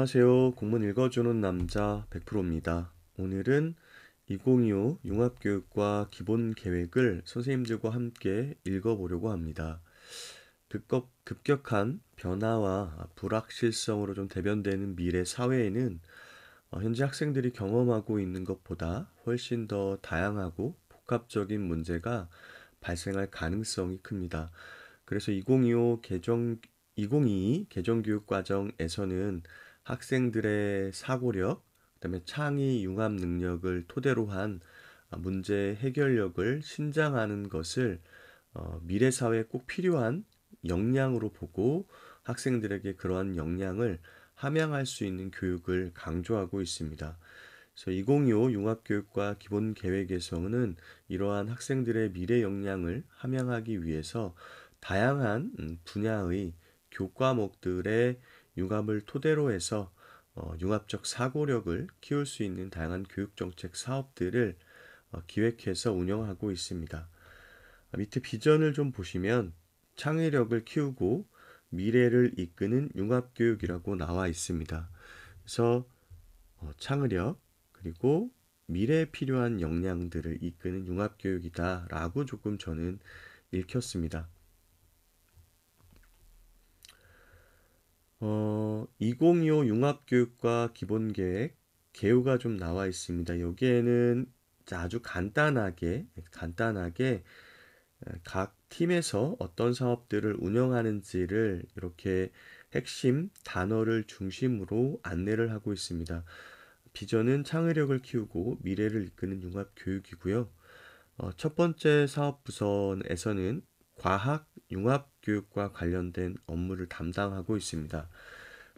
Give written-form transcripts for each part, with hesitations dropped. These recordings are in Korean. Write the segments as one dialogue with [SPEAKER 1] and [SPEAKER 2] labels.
[SPEAKER 1] 안녕하세요. 공문 읽어주는 남자 100%입니다. 오늘은 2025 융합교육과 기본계획을 선생님들과 함께 읽어보려고 합니다. 급격한 변화와 불확실성으로 좀 대변되는 미래 사회에는 현재 학생들이 경험하고 있는 것보다 훨씬 더 다양하고 복합적인 문제가 발생할 가능성이 큽니다. 그래서 2022 개정교육과정에서는 학생들의 사고력, 그다음에 창의 융합 능력을 토대로 한 문제 해결력을 신장하는 것을 미래 사회에 꼭 필요한 역량으로 보고 학생들에게 그러한 역량을 함양할 수 있는 교육을 강조하고 있습니다. 그래서 2025 융합교육과 기본계획에서는 이러한 학생들의 미래 역량을 함양하기 위해서 다양한 분야의 교과목들의 융합을 토대로 해서 융합적 사고력을 키울 수 있는 다양한 교육정책 사업들을 기획해서 운영하고 있습니다. 밑에 비전을 좀 보시면 창의력을 키우고 미래를 이끄는 융합교육이라고 나와 있습니다. 그래서 창의력 그리고 미래에 필요한 역량들을 이끄는 융합교육이다라고 조금 저는 읽혔습니다. 2025 융합교육과 기본계획 개요가 좀 나와 있습니다. 여기에는 아주 간단하게 각 팀에서 어떤 사업들을 운영하는지를 이렇게 핵심 단어를 중심으로 안내를 하고 있습니다. 비전은 창의력을 키우고 미래를 이끄는 융합 교육이고요. 첫 번째 사업 부서에서는 과학 융합 교육과 관련된 업무를 담당하고 있습니다.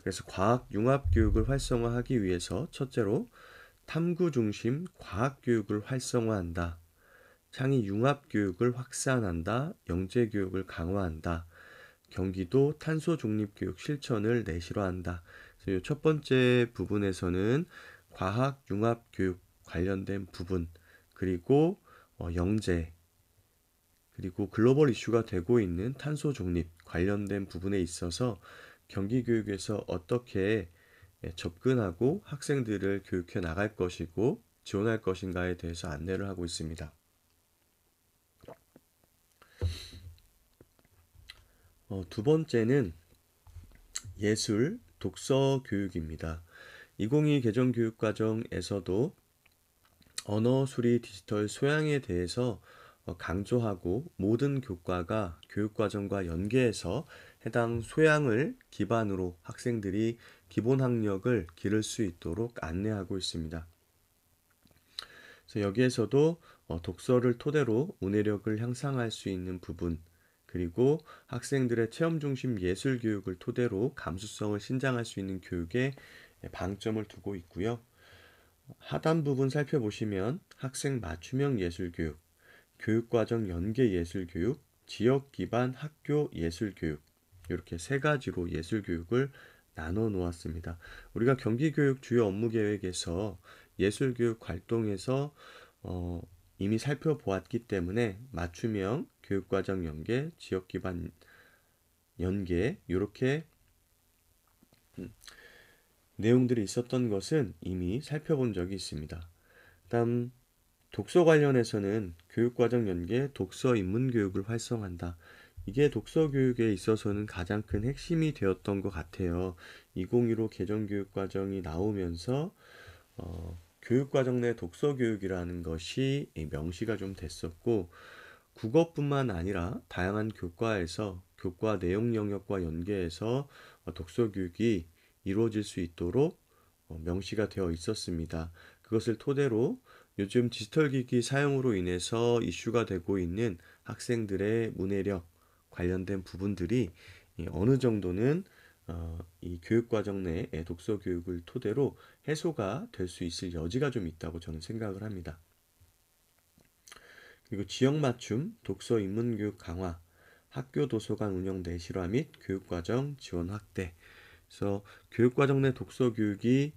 [SPEAKER 1] 그래서 과학 융합 교육을 활성화하기 위해서 첫째로 탐구 중심 과학 교육을 활성화한다. 창의 융합 교육을 확산한다. 영재 교육을 강화한다. 경기도 탄소 중립 교육 실천을 내실화한다. 그래서 첫 번째 부분에서는 과학 융합 교육 관련된 부분, 그리고 영재, 그리고 글로벌 이슈가 되고 있는 탄소 중립 관련된 부분에 있어서 경기교육에서 어떻게 접근하고 학생들을 교육해 나갈 것이고 지원할 것인가에 대해서 안내를 하고 있습니다. 두 번째는 예술 독서 교육입니다. 2022 개정교육과정에서도 언어 수리 디지털 소양에 대해서 강조하고 모든 교과가 교육과정과 연계해서 해당 소양을 기반으로 학생들이 기본 학력을 기를 수 있도록 안내하고 있습니다. 그래서 여기에서도 독서를 토대로 문해력을 향상할 수 있는 부분, 그리고 학생들의 체험 중심 예술 교육을 토대로 감수성을 신장할 수 있는 교육에 방점을 두고 있고요. 하단 부분 살펴보시면 학생 맞춤형 예술교육, 교육과정 연계 예술교육, 지역 기반 학교 예술교육 이렇게 세 가지로 예술교육을 나눠 놓았습니다. 우리가 경기교육 주요 업무 계획에서 예술교육 활동에서 이미 살펴보았기 때문에 맞춤형 교육과정 연계, 지역 기반 연계 이렇게 내용들이 있었던 것은 이미 살펴본 적이 있습니다. 다음 독서 관련해서는 교육과정 연계 독서 입문 교육을 활성화한다. 이게 독서 교육에 있어서는 가장 큰 핵심이 되었던 것 같아요. 2015 개정교육과정이 나오면서 교육과정 내 독서 교육이라는 것이 명시가 좀 됐었고 국어뿐만 아니라 다양한 교과에서 교과 내용 영역과 연계해서 독서 교육이 이루어질 수 있도록 명시가 되어 있었습니다. 그것을 토대로 요즘 디지털 기기 사용으로 인해서 이슈가 되고 있는 학생들의 문해력 관련된 부분들이 어느 정도는 이 교육과정 내 독서 교육을 토대로 해소가 될 수 있을 여지가 좀 있다고 저는 생각을 합니다. 그리고 지역 맞춤 독서 입문 교육 강화, 학교 도서관 운영 내실화 및 교육과정 지원 확대. 그래서 교육과정 내 독서 교육이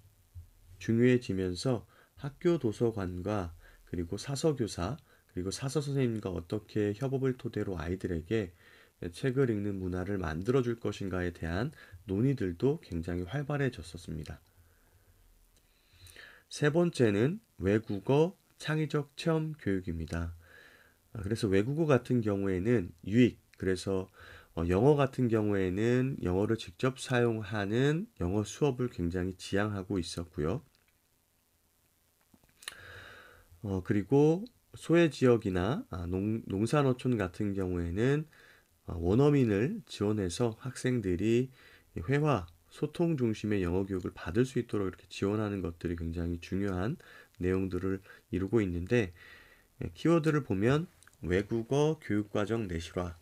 [SPEAKER 1] 중요해지면서 학교 도서관과 그리고 사서교사 그리고 사서 선생님과 어떻게 협업을 토대로 아이들에게 책을 읽는 문화를 만들어줄 것인가에 대한 논의들도 굉장히 활발해졌었습니다. 세 번째는 외국어 창의적 체험 교육입니다. 그래서 외국어 같은 경우에는 유익, 그래서 영어 같은 경우에는 영어를 직접 사용하는 영어 수업을 굉장히 지향하고 있었고요. 그리고 소외 지역이나 농사노촌 같은 경우에는 원어민을 지원해서 학생들이 회화, 소통 중심의 영어 교육을 받을 수 있도록 이렇게 지원하는 것들이 굉장히 중요한 내용들을 이루고 있는데, 키워드를 보면 외국어 교육과정 내실화,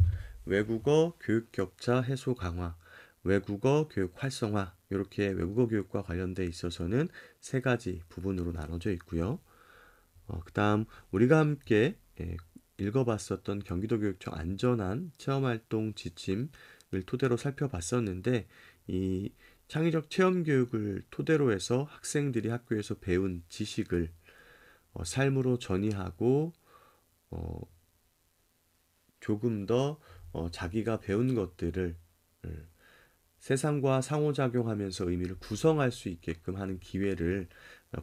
[SPEAKER 1] 외국어 교육 격차 해소 강화, 외국어 교육 활성화, 이렇게 외국어 교육과 관련돼 있어서는 세 가지 부분으로 나눠져 있고요. 그다음 우리가 함께 읽어봤었던 경기도교육청 안전한 체험활동 지침을 토대로 살펴봤었는데, 이 창의적 체험교육을 토대로 해서 학생들이 학교에서 배운 지식을 삶으로 전이하고 어, 조금 더 자기가 배운 것들을 세상과 상호작용하면서 의미를 구성할 수 있게끔 하는 기회를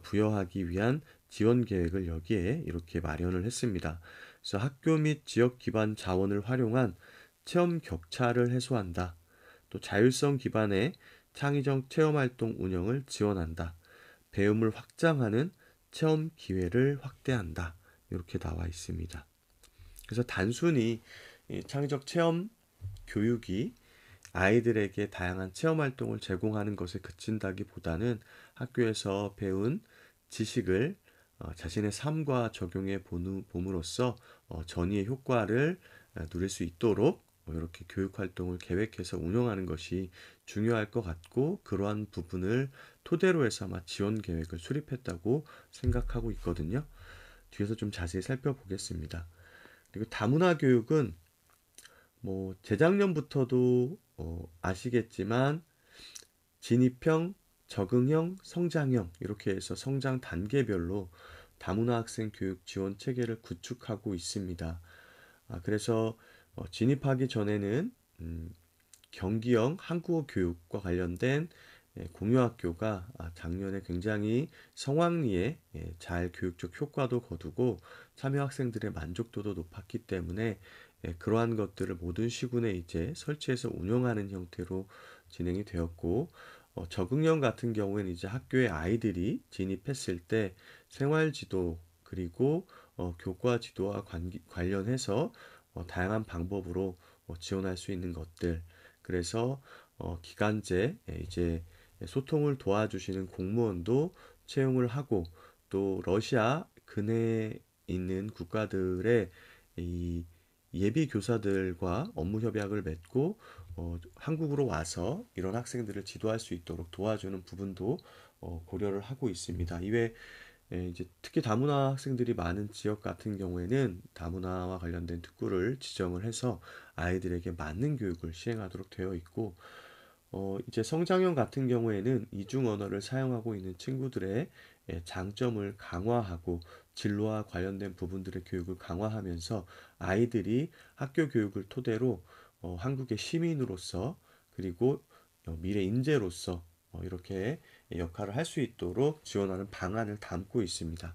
[SPEAKER 1] 부여하기 위한 지원 계획을 여기에 이렇게 마련을 했습니다. 그래서 학교 및 지역 기반 자원을 활용한 체험 격차를 해소한다. 또 자율성 기반의 창의적 체험 활동 운영을 지원한다. 배움을 확장하는 체험 기회를 확대한다. 이렇게 나와 있습니다. 그래서 단순히 창의적 체험 교육이 아이들에게 다양한 체험 활동을 제공하는 것에 그친다기보다는 학교에서 배운 지식을 자신의 삶과 적용해 봄으로써 전이의 효과를 누릴 수 있도록 이렇게 교육 활동을 계획해서 운영하는 것이 중요할 것 같고, 그러한 부분을 토대로 해서 아마 지원 계획을 수립했다고 생각하고 있거든요. 뒤에서 좀 자세히 살펴보겠습니다. 그리고 다문화 교육은 뭐 재작년부터도 아시겠지만 진입형, 적응형, 성장형 이렇게 해서 성장 단계별로 다문화 학생 교육 지원 체계를 구축하고 있습니다. 그래서 진입하기 전에는 경기형 한국어 교육과 관련된 공유학교가 작년에 굉장히 성황리에 잘 교육적 효과도 거두고 참여 학생들의 만족도도 높았기 때문에 그러한 것들을 모든 시군에 이제 설치해서 운영하는 형태로 진행이 되었고, 적응형 같은 경우에는 이제 학교에 아이들이 진입했을 때 생활지도 그리고 교과 지도와 관련해서 다양한 방법으로 지원할 수 있는 것들, 그래서 기간제 이제 소통을 도와주시는 공무원도 채용을 하고, 또 러시아 근해에 있는 국가들의 이 예비 교사들과 업무 협약을 맺고 한국으로 와서 이런 학생들을 지도할 수 있도록 도와주는 부분도 고려를 하고 있습니다. 이외에 이제 특히 다문화 학생들이 많은 지역 같은 경우에는 다문화와 관련된 특구를 지정을 해서 아이들에게 맞는 교육을 시행하도록 되어 있고, 이제 성장형 같은 경우에는 이중 언어를 사용하고 있는 친구들의 장점을 강화하고 진로와 관련된 부분들의 교육을 강화하면서 아이들이 학교 교육을 토대로 한국의 시민으로서 그리고 미래 인재로서 이렇게 역할을 할 수 있도록 지원하는 방안을 담고 있습니다.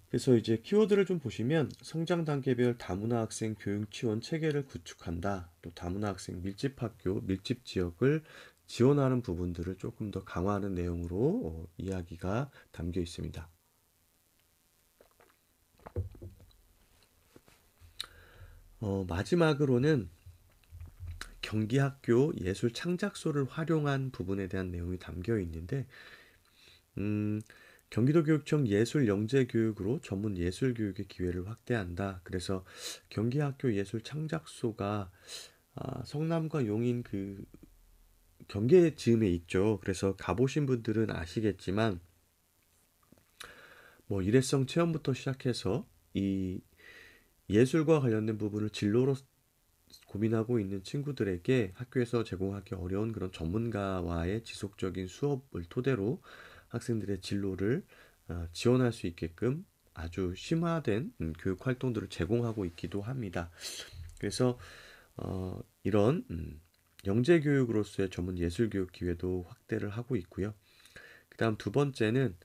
[SPEAKER 1] 그래서 이제 키워드를 좀 보시면 성장 단계별 다문화 학생 교육 지원 체계를 구축한다. 또 다문화 학생 밀집 학교, 밀집 지역을 지원하는 부분들을 조금 더 강화하는 내용으로 이야기가 담겨 있습니다. 마지막으로는 경기학교 예술 창작소를 활용한 부분에 대한 내용이 담겨 있는데, 경기도교육청 예술영재교육으로 전문 예술교육의 기회를 확대한다. 그래서 경기학교 예술창작소가 성남과 용인 그 경계 즈음에 있죠. 그래서 가보신 분들은 아시겠지만 뭐 일회성 체험부터 시작해서 이 예술과 관련된 부분을 진로로 고민하고 있는 친구들에게 학교에서 제공하기 어려운 그런 전문가와의 지속적인 수업을 토대로 학생들의 진로를 지원할 수 있게끔 아주 심화된 교육 활동들을 제공하고 있기도 합니다. 그래서 이런 영재교육으로서의 전문 예술교육 기회도 확대를 하고 있고요. 그 다음 두 번째는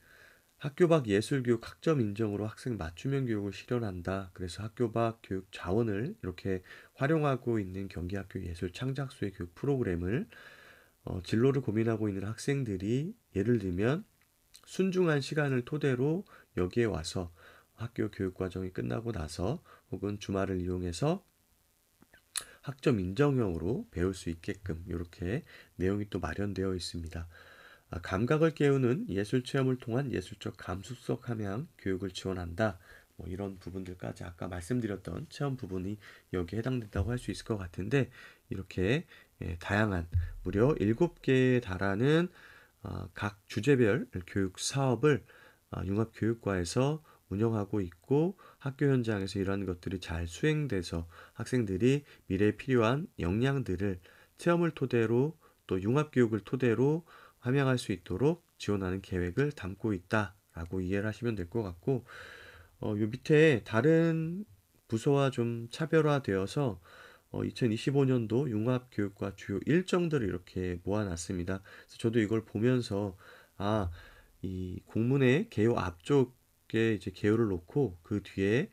[SPEAKER 1] 학교 밖 예술교육 학점 인정으로 학생 맞춤형 교육을 실현한다. 그래서 학교 밖 교육 자원을 이렇게 활용하고 있는 경기학교 예술창작소의 교육 프로그램을 진로를 고민하고 있는 학생들이 예를 들면 순중한 시간을 토대로 여기에 와서 학교 교육 과정이 끝나고 나서 혹은 주말을 이용해서 학점 인정형으로 배울 수 있게끔 이렇게 내용이 또 마련되어 있습니다. 감각을 깨우는 예술 체험을 통한 예술적 감수성 함양 교육을 지원한다. 뭐 이런 부분들까지 아까 말씀드렸던 체험 부분이 여기에 해당된다고 할 수 있을 것 같은데 이렇게 다양한 무려 7개에 달하는 각 주제별 교육 사업을 융합교육과에서 운영하고 있고 학교 현장에서 이러한 것들이 잘 수행돼서 학생들이 미래에 필요한 역량들을 체험을 토대로 또 융합교육을 토대로 함양할 수 있도록 지원하는 계획을 담고 있다라고 이해를 하시면 될 것 같고 요 밑에 다른 부서와 좀 차별화되어서 2025년도 융합교육과 주요 일정들을 이렇게 모아놨습니다. 그래서 저도 이걸 보면서 이 공문의 개요 앞쪽에 이제 개요를 놓고 그 뒤에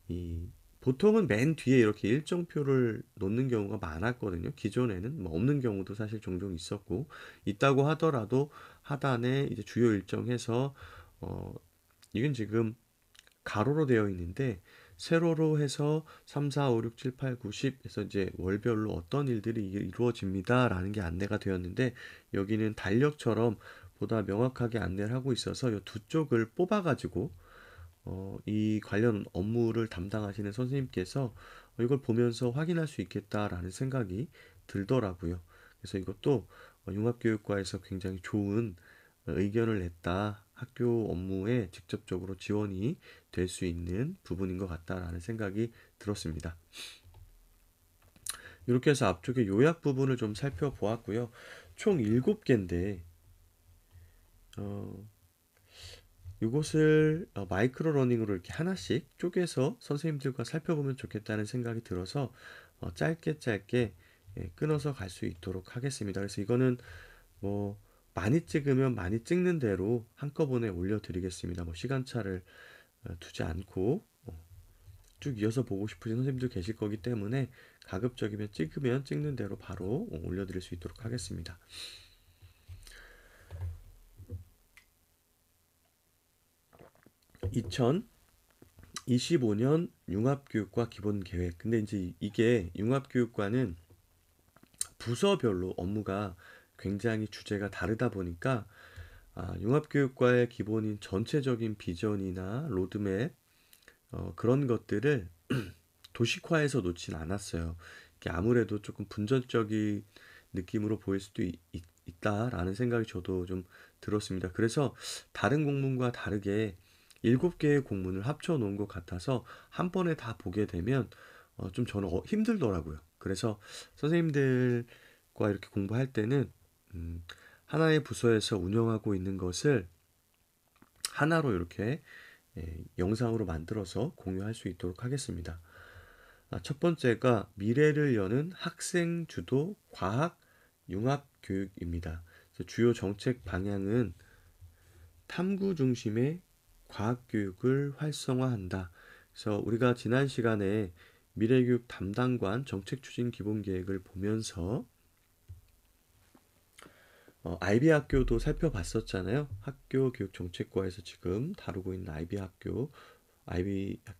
[SPEAKER 1] 이 보통은 맨 뒤에 이렇게 일정표를 놓는 경우가 많았거든요. 기존에는 뭐 없는 경우도 사실 종종 있었고 있다고 하더라도 하단에 이제 주요 일정 해서 이건 지금 가로로 되어 있는데 세로로 해서 3, 4, 5, 6, 7, 8, 9, 10 해서 이제 월별로 어떤 일들이 이루어집니다라는 게 안내가 되었는데 여기는 달력처럼 보다 명확하게 안내를 하고 있어서 이 두 쪽을 뽑아가지고 이 관련 업무를 담당하시는 선생님께서 이걸 보면서 확인할 수 있겠다라는 생각이 들더라고요. 그래서 이것도 융합교육과에서 굉장히 좋은 의견을 냈다. 학교 업무에 직접적으로 지원이 될 수 있는 부분인 것 같다라는 생각이 들었습니다. 이렇게 해서 앞쪽에 요약 부분을 좀 살펴보았고요. 총 7개인데 이것을 마이크로 러닝으로 이렇게 하나씩 쪼개서 선생님들과 살펴보면 좋겠다는 생각이 들어서 짧게 짧게 끊어서 갈 수 있도록 하겠습니다. 그래서 이거는 뭐 많이 찍으면 많이 찍는 대로 한꺼번에 올려드리겠습니다. 뭐 시간차를 두지 않고 쭉 이어서 보고 싶으신 선생님들 계실 거기 때문에 가급적이면 찍으면 찍는 대로 바로 올려드릴 수 있도록 하겠습니다. 2025년 융합교육과 기본계획. 근데 이제 이게 융합교육과는 부서별로 업무가 굉장히 주제가 다르다 보니까 융합교육과의 기본인 전체적인 비전이나 로드맵 그런 것들을 도식화해서 놓진 않았어요. 이게 아무래도 조금 분전적인 느낌으로 보일 수도 있다라는 생각이 저도 좀 들었습니다. 그래서 다른 공문과 다르게 7개의 공문을 합쳐 놓은 것 같아서 한 번에 다 보게 되면 좀 저는 힘들더라고요. 그래서 선생님들과 이렇게 공부할 때는 하나의 부서에서 운영하고 있는 것을 하나로 이렇게 영상으로 만들어서 공유할 수 있도록 하겠습니다. 첫 번째가 미래를 여는 학생 주도 과학 융합 교육입니다. 주요 정책 방향은 탐구 중심의 과학 교육을 활성화한다. 그래서 우리가 지난 시간에 미래교육 담당관 정책 추진 기본 계획을 보면서 IB 학교도 살펴봤었잖아요. 학교 교육 정책과에서 지금 다루고 있는 IB 학교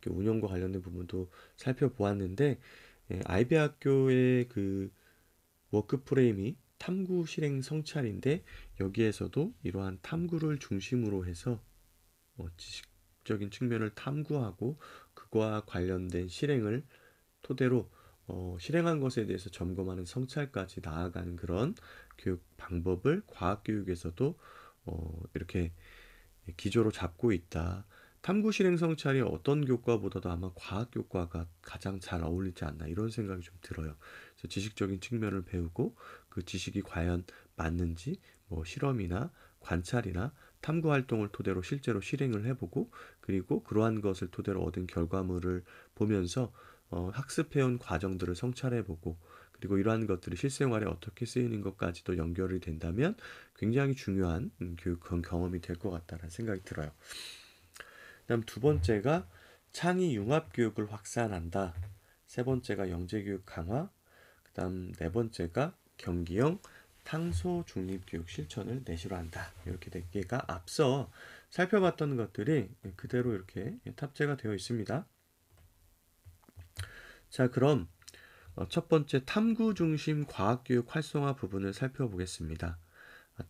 [SPEAKER 1] 운영과 관련된 부분도 살펴보았는데, IB 학교의 그 워크 프레임이 탐구 실행 성찰인데, 여기에서도 이러한 탐구를 중심으로 해서 지식적인 측면을 탐구하고 그와 관련된 실행을 토대로 실행한 것에 대해서 점검하는 성찰까지 나아가는 그런 교육 방법을 과학교육에서도 이렇게 기조로 잡고 있다. 탐구 실행 성찰이 어떤 교과보다도 아마 과학 교과가 가장 잘 어울리지 않나 이런 생각이 좀 들어요. 그래서 지식적인 측면을 배우고 그 지식이 과연 맞는지 뭐 실험이나 관찰이나 탐구 활동을 토대로 실제로 실행을 해보고 그리고 그러한 것을 토대로 얻은 결과물을 보면서 학습해온 과정들을 성찰해보고 그리고 이러한 것들이 실생활에 어떻게 쓰이는 것까지도 연결이 된다면 굉장히 중요한 교육 경험이 될 것 같다는 생각이 들어요. 그다음 두 번째가 창의 융합 교육을 확산한다. 세 번째가 영재 교육 강화. 그다음 네 번째가 경기형 탄소 중립 교육 실천을 내시로 한다. 이렇게 4개가 앞서 살펴봤던 것들이 그대로 이렇게 탑재가 되어 있습니다. 자, 그럼 첫 번째 탐구 중심 과학 교육 활성화 부분을 살펴보겠습니다.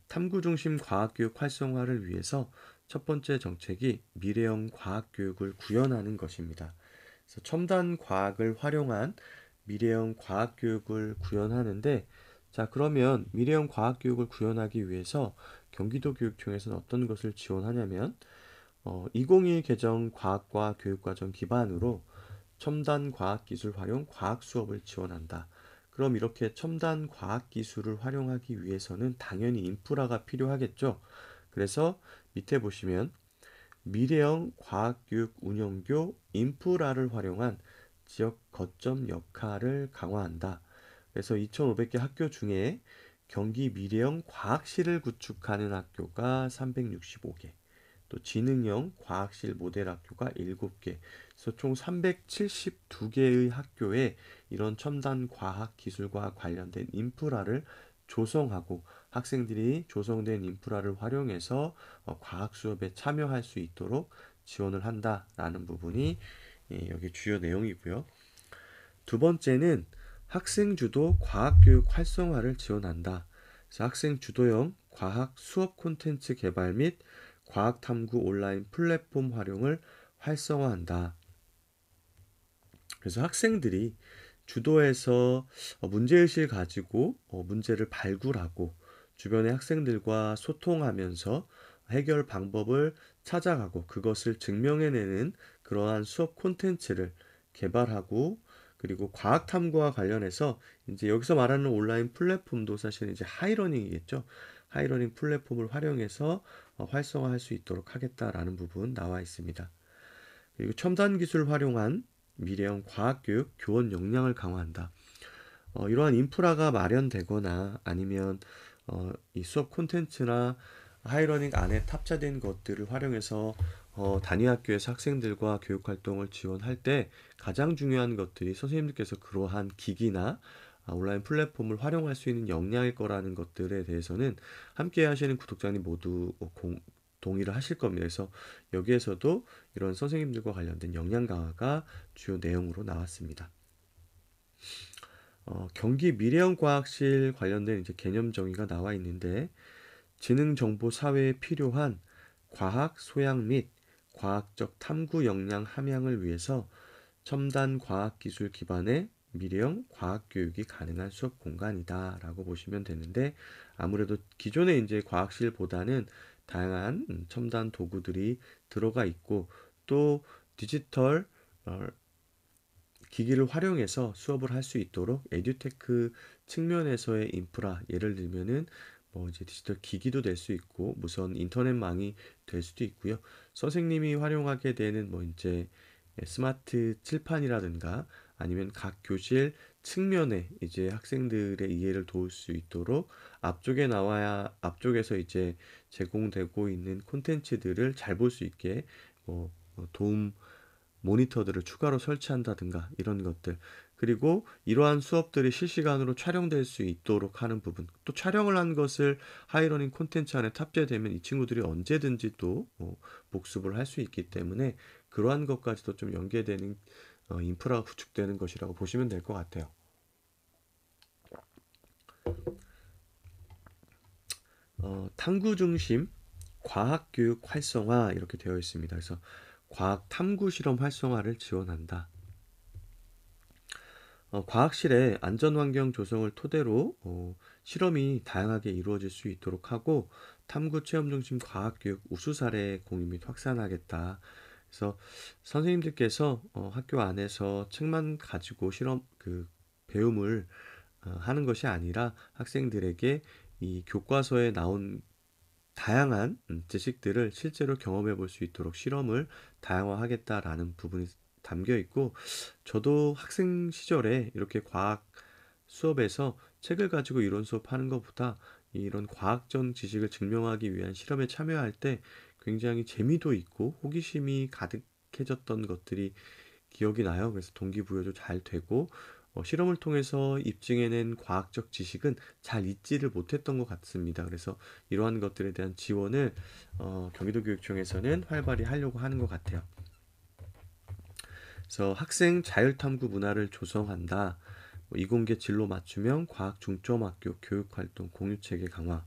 [SPEAKER 1] 탐구 중심 과학 교육 활성화를 위해서 첫 번째 정책이 미래형 과학 교육을 구현하는 것입니다. 그래서 첨단 과학을 활용한 미래형 과학 교육을 구현하는데, 자, 그러면 미래형 과학 교육을 구현하기 위해서 경기도 교육청에서는 어떤 것을 지원하냐면 2021 개정 과학과 교육과정 기반으로 첨단 과학기술 활용 과학 수업을 지원한다. 그럼 이렇게 첨단 과학기술을 활용하기 위해서는 당연히 인프라가 필요하겠죠. 그래서 밑에 보시면 미래형 과학교육 운영교 인프라를 활용한 지역 거점 역할을 강화한다. 그래서 2,500개 학교 중에 경기 미래형 과학실을 구축하는 학교가 365개, 또 지능형 과학실 모델 학교가 7개, 그래서 총 372개의 학교에 이런 첨단 과학 기술과 관련된 인프라를 조성하고 학생들이 조성된 인프라를 활용해서 과학 수업에 참여할 수 있도록 지원을 한다라는 부분이 여기 주요 내용이고요. 두 번째는 학생 주도 과학 교육 활성화를 지원한다. 그래서 학생 주도형 과학 수업 콘텐츠 개발 및 과학 탐구 온라인 플랫폼 활용을 활성화한다. 그래서 학생들이 주도해서 문제의식을 가지고 문제를 발굴하고 주변의 학생들과 소통하면서 해결 방법을 찾아가고 그것을 증명해내는 그러한 수업 콘텐츠를 개발하고 그리고 과학 탐구와 관련해서 이제 여기서 말하는 온라인 플랫폼도 사실 이제 하이러닝이겠죠. 하이러닝 플랫폼을 활용해서 활성화할 수 있도록 하겠다라는 부분 나와 있습니다. 그리고 첨단 기술 활용한 미래형 과학교육 교원 역량을 강화한다. 이러한 인프라가 마련되거나 아니면 이 수업 콘텐츠나 하이러닝 안에 탑재된 것들을 활용해서 단위 학교에서 학생들과 교육 활동을 지원할 때 가장 중요한 것들이 선생님들께서 그러한 기기나 온라인 플랫폼을 활용할 수 있는 역량일 거라는 것들에 대해서는 함께 하시는 구독자님 모두 동의를 하실 겁니다. 그래서 여기에서도 이런 선생님들과 관련된 역량 강화가 주요 내용으로 나왔습니다. 경기 미래형 과학실 관련된 이제 개념 정의가 나와 있는데 지능 정보 사회에 필요한 과학 소양 및 과학적 탐구 역량 함양을 위해서 첨단 과학 기술 기반의 미래형 과학 교육이 가능한 수업 공간이다라고 보시면 되는데 아무래도 기존의 이제 과학실보다는 다양한 첨단 도구들이 들어가 있고 또 디지털 기기를 활용해서 수업을 할 수 있도록 에듀테크 측면에서의 인프라 예를 들면은 뭐 이제 디지털 기기도 될 수 있고 무선 인터넷망이 될 수도 있고요. 선생님이 활용하게 되는 뭐 이제 스마트 칠판이라든가 아니면 각 교실 측면에 이제 학생들의 이해를 도울 수 있도록 앞쪽에 나와야 앞쪽에서 이제 제공되고 있는 콘텐츠들을 잘 볼 수 있게 도움 모니터들을 추가로 설치한다든가 이런 것들 그리고 이러한 수업들이 실시간으로 촬영될 수 있도록 하는 부분 또 촬영을 한 것을 하이러닝 콘텐츠 안에 탑재되면 이 친구들이 언제든지 또 복습을 할 수 있기 때문에 그러한 것까지도 좀 연계되는 인프라가 구축되는 것이라고 보시면 될 것 같아요. 탐구 중심 과학교육 활성화 이렇게 되어 있습니다. 그래서 과학 탐구 실험 활성화를 지원한다. 과학실의 안전환경 조성을 토대로 실험이 다양하게 이루어질 수 있도록 하고 탐구 체험 중심 과학교육 우수 사례 공유 및 확산하겠다. 그래서 선생님들께서 학교 안에서 책만 가지고 실험 배움을 하는 것이 아니라 학생들에게 이 교과서에 나온 다양한 지식들을 실제로 경험해 볼 수 있도록 실험을 다양화하겠다라는 부분이 담겨 있고, 저도 학생 시절에 이렇게 과학 수업에서 책을 가지고 이론 수업하는 것보다 이런 과학적 지식을 증명하기 위한 실험에 참여할 때 굉장히 재미도 있고 호기심이 가득해졌던 것들이 기억이 나요. 그래서 동기부여도 잘 되고, 실험을 통해서 입증해낸 과학적 지식은 잘 잊지를 못했던 것 같습니다. 그래서 이러한 것들에 대한 지원을 경기도교육청에서는 활발히 하려고 하는 것 같아요. 그래서 학생 자율탐구 문화를 조성한다. 이공계 진로 맞춤형 과학 중점학교 교육활동 공유체계 강화.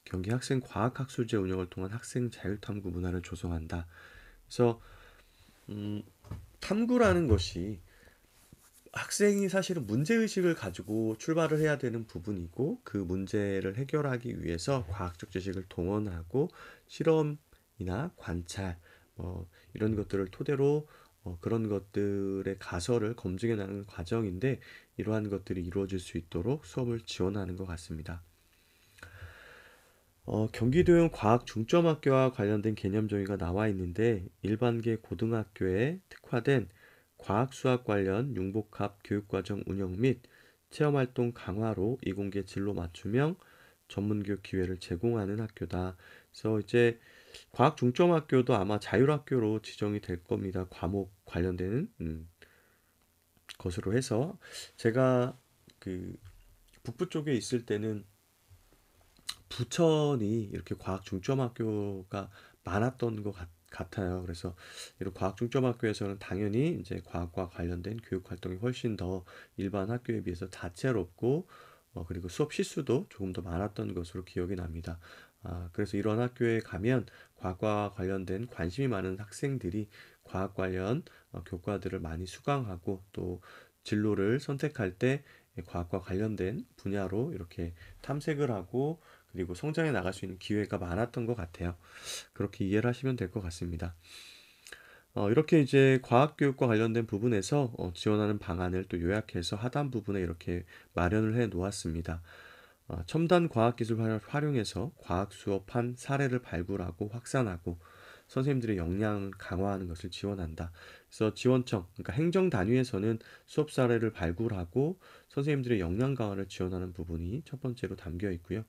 [SPEAKER 1] 경기 학생 과학학술제 운영을 통한 학생 자율탐구 문화를 조성한다. 그래서 음, 탐구라는 것이 학생이 사실은 문제의식을 가지고 출발을 해야 되는 부분이고, 그 문제를 해결하기 위해서 과학적 지식을 동원하고 실험이나 관찰, 이런 것들을 토대로 그런 것들의 가설을 검증해 나가는 과정인데, 이러한 것들이 이루어질 수 있도록 수업을 지원하는 것 같습니다. 경기도형 과학 중점학교와 관련된 개념 정의가 나와 있는데, 일반계 고등학교에 특화된 과학 수학 관련 융복합 교육과정 운영 및 체험활동 강화로 이공계 진로 맞춤형 전문교육 기회를 제공하는 학교다. 그래서 이제 과학 중점학교도 아마 자율학교로 지정이 될 겁니다. 과목 관련되는 것으로 해서, 제가 그 북부 쪽에 있을 때는 부천이 이렇게 과학 중점학교가 많았던 것 같아요. 그래서 이런 과학 중점학교에서는 당연히 이제 과학과 관련된 교육 활동이 훨씬 더 일반 학교에 비해서 다채롭고, 그리고 수업 실수도 조금 더 많았던 것으로 기억이 납니다. 그래서 이런 학교에 가면 과학과 관련된 관심이 많은 학생들이 과학 관련 교과들을 많이 수강하고, 또 진로를 선택할 때 과학과 관련된 분야로 이렇게 탐색을 하고, 그리고 성장해 나갈 수 있는 기회가 많았던 것 같아요. 그렇게 이해를 하시면 될 것 같습니다. 이렇게 이제 과학교육과 관련된 부분에서 지원하는 방안을 또 요약해서 하단 부분에 이렇게 마련을 해 놓았습니다. 첨단 과학기술을 활용해서 과학 수업한 사례를 발굴하고 확산하고 선생님들의 역량을 강화하는 것을 지원한다. 그래서 지원청, 그러니까 행정 단위에서는 수업 사례를 발굴하고 선생님들의 역량 강화를 지원하는 부분이 첫 번째로 담겨 있고요.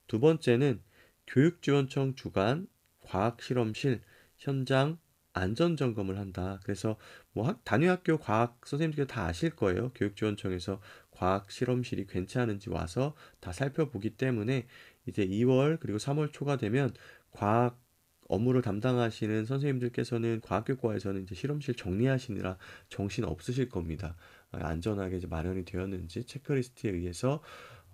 [SPEAKER 1] 두 번째는 교육지원청 주관 과학실험실 현장 안전점검을 한다. 그래서 뭐 단위학교 과학 선생님들 다 아실 거예요. 교육지원청에서 과학실험실이 괜찮은지 와서 다 살펴보기 때문에, 이제 2월 그리고 3월 초가 되면 과학 업무를 담당하시는 선생님들께서는 과학교과에서는 이제 실험실 정리하시느라 정신 없으실 겁니다. 안전하게 이제 마련이 되었는지 체크리스트에 의해서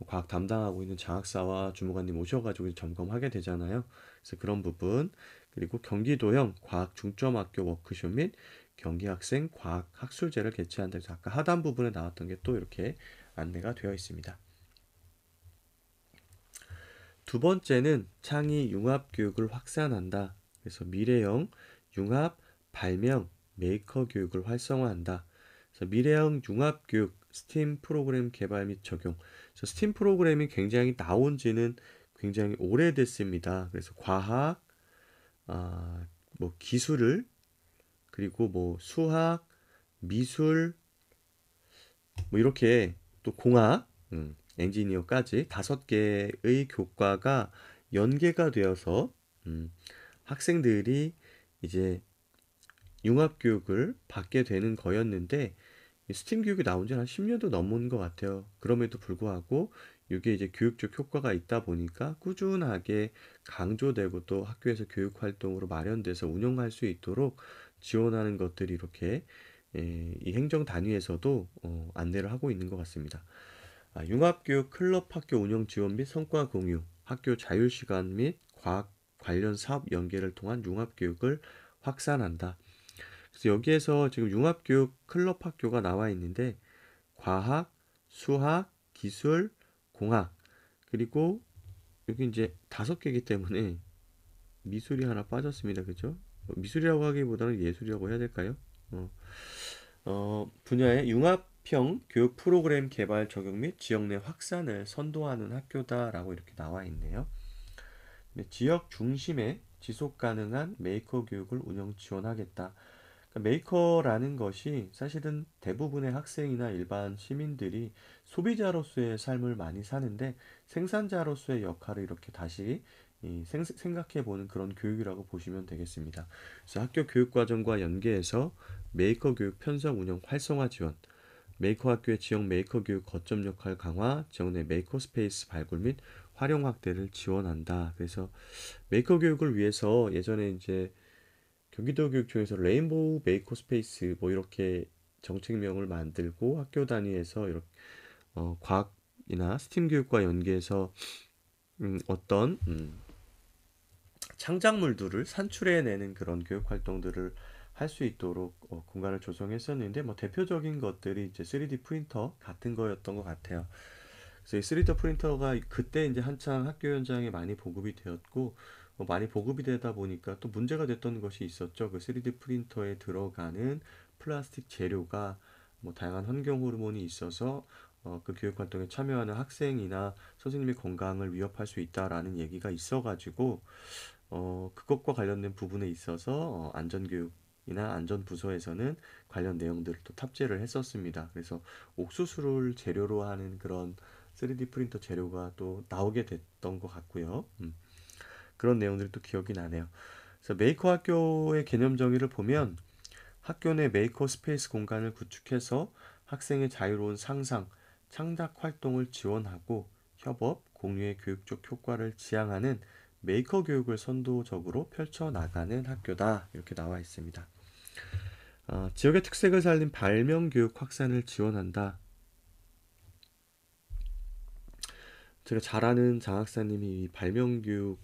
[SPEAKER 1] 과학 담당하고 있는 장학사와 주무관님 오셔가지고 점검하게 되잖아요. 그래서 그런 부분, 그리고 경기도형 과학 중점학교 워크숍 및 경기학생 과학 학술제를 개최한다. 그래서 아까 하단 부분에 나왔던 게 또 이렇게 안내가 되어 있습니다. 두 번째는 창의 융합 교육을 확산한다. 그래서 미래형 융합 발명 메이커 교육을 활성화한다. 그래서 미래형 융합 교육 스팀 프로그램 개발 및 적용. 그래서 스팀 프로그램이 굉장히 나온 지는 굉장히 오래됐습니다. 그래서 과학, 뭐 기술을, 그리고 뭐 수학, 미술, 뭐 이렇게 또 공학, 엔지니어까지 5개의 교과가 연계가 되어서 학생들이 이제 융합교육을 받게 되는 거였는데, 스팀 교육이 나온 지는 한 10년도 넘은 것 같아요. 그럼에도 불구하고 이게 이제 교육적 효과가 있다 보니까 꾸준하게 강조되고, 또 학교에서 교육 활동으로 마련돼서 운영할 수 있도록 지원하는 것들이 이렇게 이 행정 단위에서도 안내를 하고 있는 것 같습니다. 융합교육 클럽 학교 운영 지원 및 성과 공유, 학교 자율시간 및 과학 관련 사업 연계를 통한 융합교육을 확산한다. 그래서 여기에서 지금 융합교육 클럽 학교가 나와 있는데, 과학, 수학, 기술, 공학, 그리고 여기 이제 5개이기 때문에 미술이 하나 빠졌습니다. 그죠? 미술이라고 하기보다는 예술이라고 해야 될까요? 어, 분야의 융합형 교육 프로그램 개발 적용 및 지역 내 확산을 선도하는 학교다라고 이렇게 나와 있네요. 지역 중심의 지속 가능한 메이커 교육을 운영 지원하겠다. 메이커라는 것이 사실은 대부분의 학생이나 일반 시민들이 소비자로서의 삶을 많이 사는데 생산자로서의 역할을 이렇게 다시 생각해 보는 그런 교육이라고 보시면 되겠습니다. 그래서 학교 교육과정과 연계해서 메이커 교육 편성 운영 활성화 지원, 메이커 학교의 지역 메이커 교육 거점 역할 강화, 지역 내 메이커 스페이스 발굴 및 활용 확대를 지원한다. 그래서 메이커 교육을 위해서 예전에 이제 경기도 교육청에서 레인보우 메이커 스페이스 뭐 이렇게 정책명을 만들고 학교 단위에서 이렇게 과학이나 스팀 교육과 연계해서 어떤 창작물들을 산출해내는 그런 교육 활동들을 할 수 있도록 공간을 조성했었는데 뭐 대표적인 것들이 이제 3D 프린터 같은 거였던 것 같아요. 그래서 이 3D 프린터가 그때 이제 한창 학교 현장에 많이 보급이 되었고 많이 보급이 되다 보니까 또 문제가 됐던 것이 있었죠. 그 3D 프린터에 들어가는 플라스틱 재료가 뭐 다양한 환경 호르몬이 있어서 그 교육 활동에 참여하는 학생이나 선생님의 건강을 위협할 수 있다라는 얘기가 있어가지고 그것과 관련된 부분에 있어서 안전교육이나 안전부서에서는 관련 내용들을 또 탑재를 했었습니다. 그래서 옥수수를 재료로 하는 그런 3D 프린터 재료가 또 나오게 됐던 것 같고요. 그런 내용들이 또 기억이 나네요. 그래서 메이커 학교의 개념 정의를 보면 학교 내 메이커 스페이스 공간을 구축해서 학생의 자유로운 상상, 창작 활동을 지원하고 협업, 공유의 교육적 효과를 지향하는 메이커 교육을 선도적으로 펼쳐나가는 학교다. 이렇게 나와 있습니다. 지역의 특색을 살린 발명 교육 확산을 지원한다. 제가 잘 아는 장학사님이 발명 교육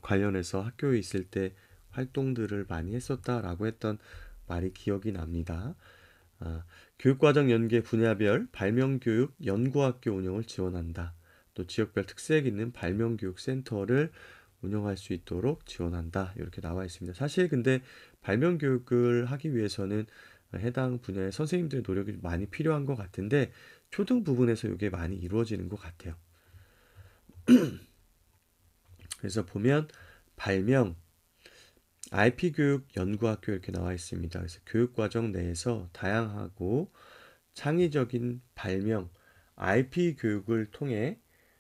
[SPEAKER 1] 관련해서 학교에 있을 때 활동들을 많이 했었다라고 했던 말이 기억이 납니다. 교육과정 연계 분야별 발명교육 연구학교 운영을 지원한다. 또 지역별 특색 있는 발명교육센터를 운영할 수 있도록 지원한다. 이렇게 나와 있습니다. 사실 근데 발명교육을 하기 위해서는 해당 분야의 선생님들의 노력이 많이 필요한 것 같은데 초등 부분에서 이게 많이 이루어지는 것 같아요. 그래서 보면 발명, IP 교육 연구학교 이렇게 나와 있습니다. 그래서 교육과정 내에서 다양하고 창의적인 발명, IP 교육을 통해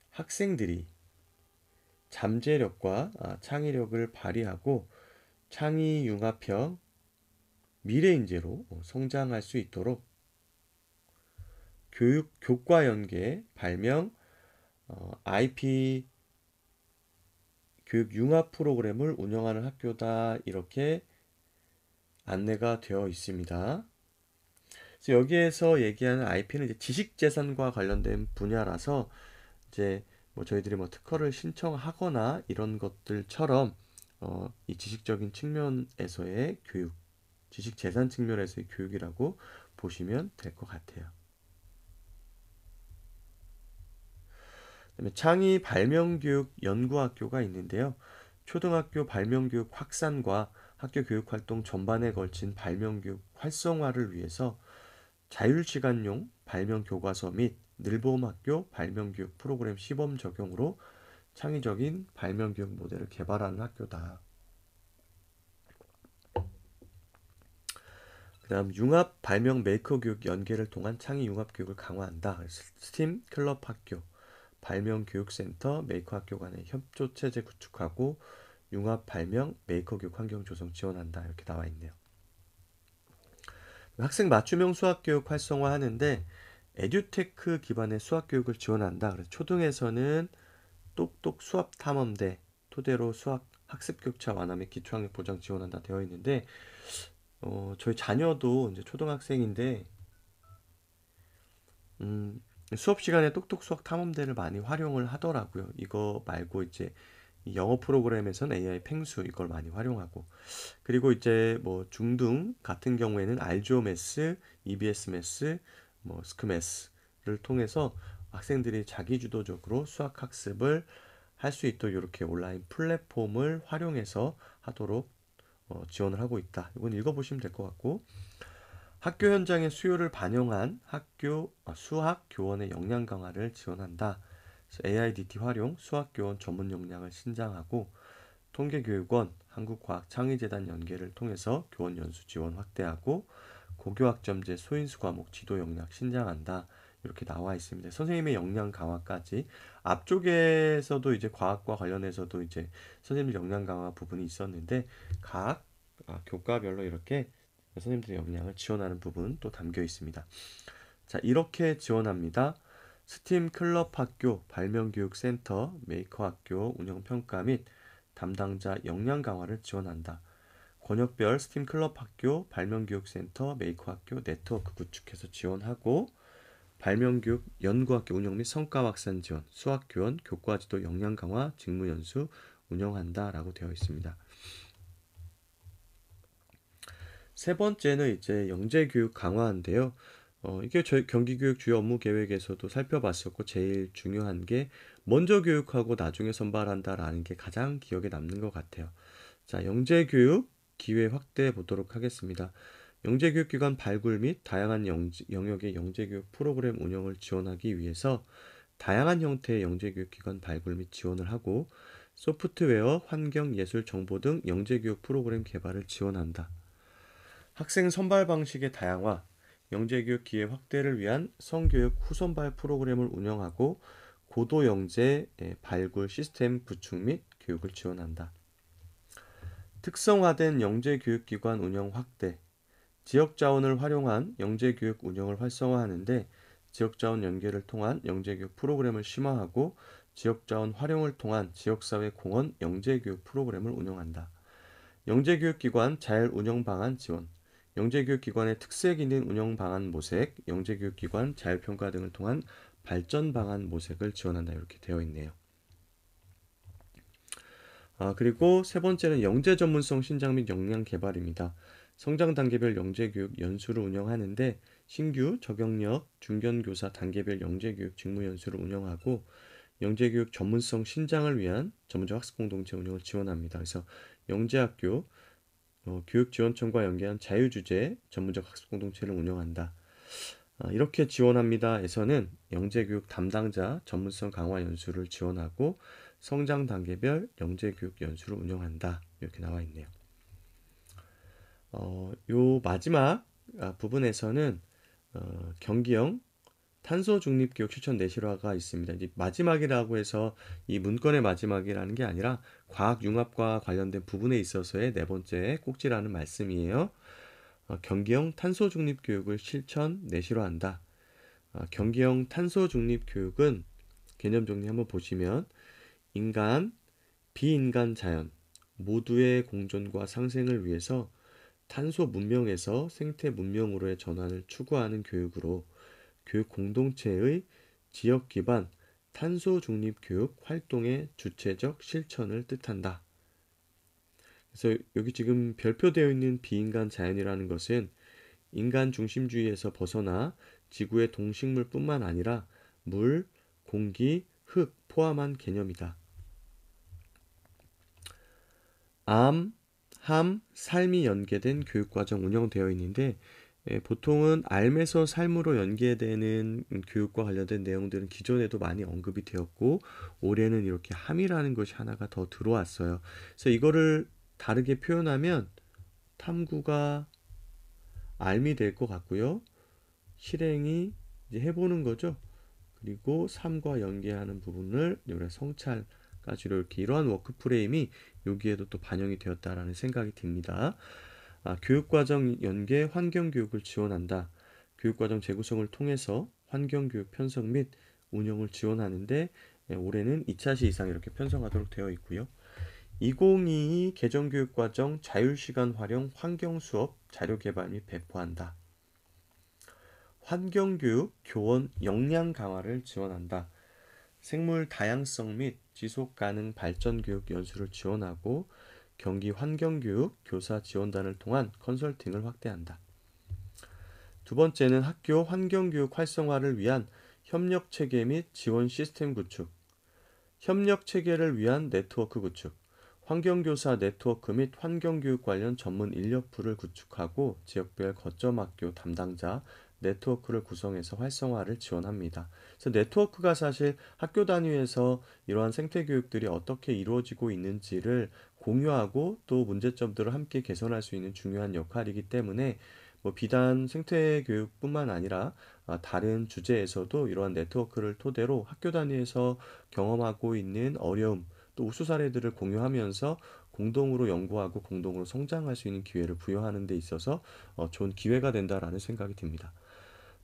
[SPEAKER 1] 학생들이 잠재력과 창의력을 발휘하고 창의융합형 미래인재로 성장할 수 있도록 교과 연계 발명, IP 교육 융합 프로그램을 운영하는 학교다. 이렇게 안내가 되어 있습니다. 그래서 여기에서 얘기하는 IP는 이제 지식재산과 관련된 분야라서 이제 뭐 저희들이 뭐 특허를 신청하거나 이런 것들처럼 이 지식적인 측면에서의 교육, 지식재산 측면에서의 교육이라고 보시면 될 것 같아요. 그다음에 창의 발명교육 연구학교가 있는데요. 초등학교 발명교육 확산과 학교 교육활동 전반에 걸친 발명교육 활성화를 위해서 자율시간용 발명교과서 및 늘보험학교 발명교육 프로그램 시범 적용으로 창의적인 발명교육 모델을 개발하는 학교다. 그 다음 융합 발명 메이커 교육 연계를 통한 창의 융합 교육을 강화한다. 스팀 클럽 학교, 발명 교육센터, 메이커 학교 간의 협조 체제 구축하고 융합 발명 메이커 교육 환경 조성 지원한다. 이렇게 나와 있네요. 학생 맞춤형 수학 교육 활성화하는데 에듀테크 기반의 수학 교육을 지원한다. 그래서 초등에서는 똑똑 수학 탐험대 토대로 수학 학습 격차 완화 및 기초학력 보장 지원한다 되어 있는데 저희 자녀도 이제 초등학생인데 수업 시간에 똑똑 수학 탐험대를 많이 활용을 하더라고요. 이거 말고 이제 영어 프로그램에선 AI 펭수 이걸 많이 활용하고 그리고 이제 뭐 중등 같은 경우에는 알조메스, EBS 매스, 뭐 스크매스를 통해서 학생들이 자기주도적으로 수학 학습을 할 수 있도록 이렇게 온라인 플랫폼을 활용해서 하도록 지원을 하고 있다. 이건 읽어보시면 될 것 같고 학교 현장의 수요를 반영한 학교 수학 교원의 역량 강화를 지원한다. AIDT 활용 수학 교원 전문 역량을 신장하고 통계교육원 한국과학창의재단 연계를 통해서 교원 연수 지원 확대하고 고교학점제 소인수 과목 지도 역량 신장한다. 이렇게 나와 있습니다. 선생님의 역량 강화까지 앞쪽에서도 이제 과학과 관련해서도 이제 선생님 역량 강화 부분이 있었는데 각 교과별로 이렇게 선생님들의 역량을 지원하는 부분 또 담겨 있습니다. 자, 이렇게 지원합니다. 스팀 클럽 학교, 발명교육센터, 메이커 학교 운영평가 및 담당자 역량 강화를 지원한다. 권역별 스팀 클럽 학교, 발명교육센터, 메이커 학교 네트워크 구축해서 지원하고 발명교육 연구학교 운영 및 성과 확산 지원, 수학교원, 교과지도 역량 강화, 직무연수 운영한다라고 되어 있습니다. 세 번째는 이제 영재교육 강화인데요. 이게 저희 경기교육 주요 업무 계획에서도 살펴봤었고 제일 중요한 게 먼저 교육하고 나중에 선발한다라는 게 가장 기억에 남는 것 같아요. 자, 영재교육 기회 확대해 보도록 하겠습니다. 영재교육기관 발굴 및 다양한 영역의 영재교육 프로그램 운영을 지원하기 위해서 다양한 형태의 영재교육기관 발굴 및 지원을 하고 소프트웨어, 환경, 예술, 정보 등 영재교육 프로그램 개발을 지원한다. 학생 선발 방식의 다양화, 영재교육 기회 확대를 위한 성교육 후선발 프로그램을 운영하고 고도 영재 발굴 시스템 구축 및 교육을 지원한다. 특성화된 영재교육기관 운영 확대, 지역자원을 활용한 영재교육 운영을 활성화하는데 지역자원 연계를 통한 영재교육 프로그램을 심화하고 지역자원 활용을 통한 지역사회 공헌 영재교육 프로그램을 운영한다. 영재교육기관 잘 운영 방안 지원, 영재교육기관의 특색 있는 운영 방안 모색, 영재교육기관 자율평가 등을 통한 발전 방안 모색을 지원한다. 이렇게 되어 있네요. 그리고 세 번째는 영재 전문성 신장 및 역량 개발입니다. 성장 단계별 영재교육 연수를 운영하는데 신규, 저경력, 중견교사 단계별 영재교육 직무연수를 운영하고 영재교육 전문성 신장을 위한 전문적 학습공동체 운영을 지원합니다. 그래서 영재학교, 교육지원청과 연계한 자유주제 전문적 학습공동체를 운영한다. 이렇게 지원합니다에서는 영재교육 담당자 전문성 강화 연수를 지원하고 성장 단계별 영재교육 연수를 운영한다. 이렇게 나와 있네요. 요 마지막 부분에서는 경기형 탄소 중립 교육 실천 내실화가 있습니다. 이제 마지막이라고 해서 이 문건의 마지막이라는 게 아니라 과학 융합과 관련된 부분에 있어서의 네 번째 꼭지라는 말씀이에요. 경기형 탄소 중립 교육을 실천 내실화한다. 경기형 탄소 중립 교육은 개념 정리 한번 보시면 인간, 비인간 자연 모두의 공존과 상생을 위해서 탄소 문명에서 생태 문명으로의 전환을 추구하는 교육으로 교육 공동체의 지역 기반 탄소 중립 교육 활동의 주체적 실천을 뜻한다. 그래서 여기 지금 별표되어 있는 비인간 자연이라는 것은 인간 중심주의에서 벗어나 지구의 동식물뿐만 아니라 물, 공기, 흙 포함한 개념이다. 암, 함, 삶이 연계된 교육과정 운영되어 있는데 보통은 삶에서 삶으로 연계되는 교육과 관련된 내용들은 기존에도 많이 언급이 되었고 올해는 이렇게 함이라는 것이 하나가 더 들어왔어요. 그래서 이거를 다르게 표현하면 탐구가 삶이 될 것 같고요. 실행이 이제 해보는 거죠. 그리고 삶과 연계하는 부분을 이렇게 성찰까지 이렇게 이러한 워크 프레임이 여기에도 또 반영이 되었다라는 생각이 듭니다. 교육과정 연계 환경교육을 지원한다. 교육과정 재구성을 통해서 환경교육 편성 및 운영을 지원하는데 올해는 2차 시 이상 이렇게 편성하도록 되어 있고요. 2022 개정교육과정 자율시간 활용 환경수업 자료개발 및 배포한다. 환경교육 교원 역량 강화를 지원한다. 생물 다양성 및 지속가능 발전교육 연수를 지원하고 경기 환경교육 교사 지원단을 통한 컨설팅을 확대한다. 두 번째는 학교 환경교육 활성화를 위한 협력체계 및 지원 시스템 구축, 협력체계를 위한 네트워크 구축, 환경교사 네트워크 및 환경교육 관련 전문 인력풀을 구축하고 지역별 거점학교 담당자 네트워크를 구성해서 활성화를 지원합니다. 그래서 네트워크가 사실 학교 단위에서 이러한 생태교육들이 어떻게 이루어지고 있는지를 공유하고 또 문제점들을 함께 개선할 수 있는 중요한 역할이기 때문에 뭐 비단 생태교육뿐만 아니라 다른 주제에서도 이러한 네트워크를 토대로 학교 단위에서 경험하고 있는 어려움 또 우수 사례들을 공유하면서 공동으로 연구하고 공동으로 성장할 수 있는 기회를 부여하는 데 있어서 좋은 기회가 된다라는 생각이 듭니다.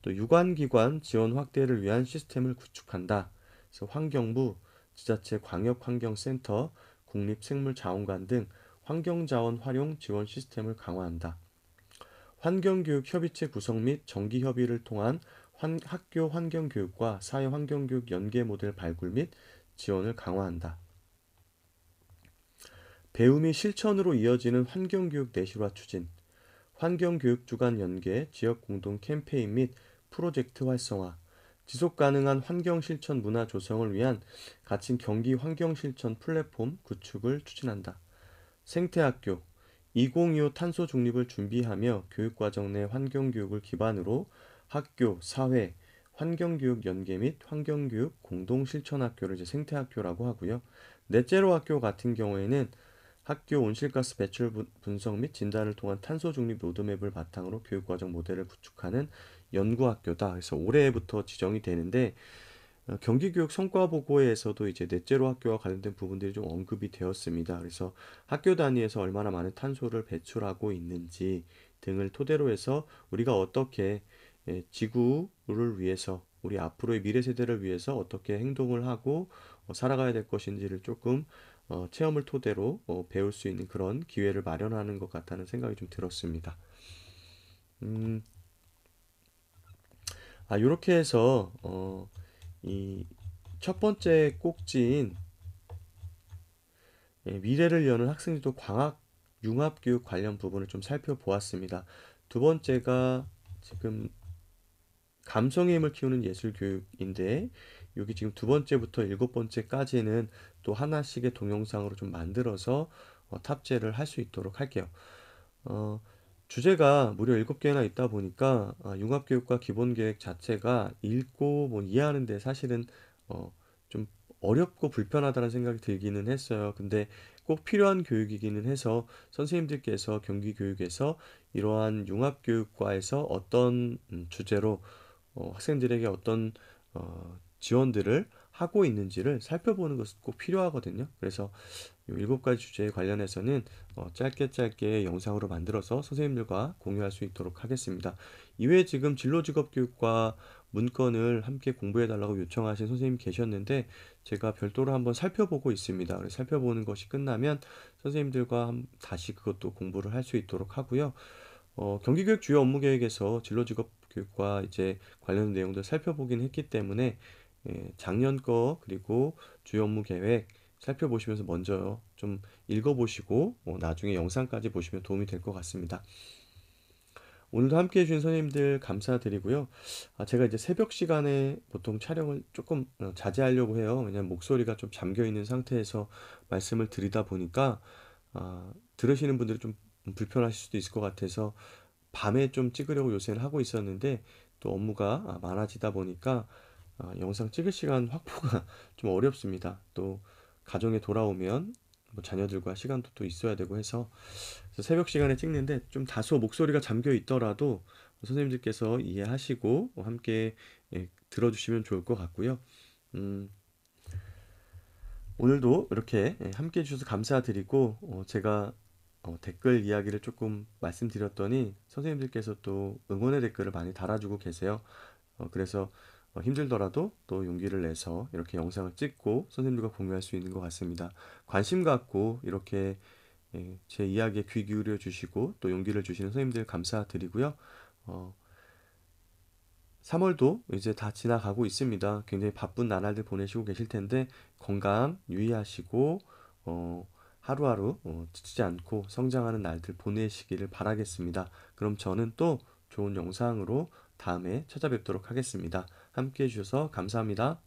[SPEAKER 1] 또 유관기관 지원 확대를 위한 시스템을 구축한다. 그래서 환경부, 지자체 광역환경센터, 국립생물자원관 등 환경자원 활용 지원 시스템을 강화한다. 환경교육협의체 구성 및 정기협의를 통한 학교 환경교육과 사회환경교육 연계 모델 발굴 및 지원을 강화한다. 배움이 실천으로 이어지는 환경교육 내실화 추진, 환경교육 주간 연계, 지역 공동 캠페인 및 프로젝트 활성화, 지속 가능한 환경 실천 문화 조성을 위한 가칭 경기 환경 실천 플랫폼 구축을 추진한다. 생태학교, 2025 탄소 중립을 준비하며 교육과정 내 환경교육을 기반으로 학교, 사회, 환경교육 연계 및 환경교육 공동실천학교를 이제 생태학교라고 하고요. 넷제로 학교 같은 경우에는 학교 온실가스 배출 분석 및 진단을 통한 탄소 중립 로드맵을 바탕으로 교육과정 모델을 구축하는 연구학교다. 그래서 올해부터 지정이 되는데 경기교육 성과보고에서도 이제 넷제로 학교와 관련된 부분들이 좀 언급이 되었습니다. 그래서 학교 단위에서 얼마나 많은 탄소를 배출하고 있는지 등을 토대로 해서 우리가 어떻게 지구를 위해서 우리 앞으로의 미래 세대를 위해서 어떻게 행동을 하고 살아가야 될 것인지를 조금 체험을 토대로 배울 수 있는 그런 기회를 마련하는 것 같다는 생각이 좀 들었습니다. 이렇게 해서 이 첫 번째 꼭지인 미래를 여는 학생지도 광학 융합교육 관련 부분을 좀 살펴보았습니다. 두 번째가 지금 감성의 힘을 키우는 예술교육인데 여기 지금 두 번째부터 일곱 번째까지는 또 하나씩의 동영상으로 좀 만들어서 탑재를 할 수 있도록 할게요. 어, 주제가 무려 7개나 있다 보니까 융합교육과 기본계획 자체가 읽고 뭐 이해하는데 사실은 좀 어렵고 불편하다는 생각이 들기는 했어요. 근데 꼭 필요한 교육이기는 해서 선생님들께서 경기교육에서 이러한 융합교육과에서 어떤 주제로 학생들에게 어떤 지원들을 하고 있는지를 살펴보는 것은 꼭 필요하거든요. 그래서 이 7가지 주제에 관련해서는 짧게 짧게 영상으로 만들어서 선생님들과 공유할 수 있도록 하겠습니다. 이외에 지금 진로직업교육과 문건을 함께 공부해달라고 요청하신 선생님이 계셨는데 제가 별도로 한번 살펴보고 있습니다. 그래서 살펴보는 것이 끝나면 선생님들과 다시 그것도 공부를 할 수 있도록 하고요. 경기교육 주요 업무 계획에서 진로직업 교육과 이제 관련 내용들 살펴보긴 했기 때문에 작년 거 그리고 주요 업무 계획 살펴보시면서 먼저 좀 읽어보시고 나중에 영상까지 보시면 도움이 될 것 같습니다. 오늘도 함께 해주신 선생님들 감사드리고요. 제가 이제 새벽 시간에 보통 촬영을 조금 자제하려고 해요. 왜냐면 목소리가 좀 잠겨 있는 상태에서 말씀을 드리다 보니까 들으시는 분들이 좀 불편하실 수도 있을 것 같아서 밤에 좀 찍으려고 요새는 하고 있었는데 또 업무가 많아지다 보니까 영상 찍을 시간 확보가 좀 어렵습니다. 또 가정에 돌아오면 뭐 자녀들과 시간도 또 있어야 되고 해서 그래서 새벽 시간에 찍는데 좀 다소 목소리가 잠겨 있더라도 선생님들께서 이해하시고 함께 들어주시면 좋을 것 같고요. 음, 오늘도 이렇게 함께 해주셔서 감사드리고 제가 댓글 이야기를 조금 말씀드렸더니 선생님들께서 또 응원의 댓글을 많이 달아주고 계세요. 그래서 힘들더라도 또 용기를 내서 이렇게 영상을 찍고 선생님들과 공유할 수 있는 것 같습니다. 관심 갖고 이렇게 제 이야기에 귀 기울여 주시고 또 용기를 주시는 선생님들 감사드리고요. 3월도 이제 다 지나가고 있습니다. 굉장히 바쁜 나날들 보내시고 계실 텐데 건강 유의하시고 하루하루 지치지 않고 성장하는 날들 보내시기를 바라겠습니다. 그럼 저는 또 좋은 영상으로 다음에 찾아뵙도록 하겠습니다. 함께 해주셔서 감사합니다.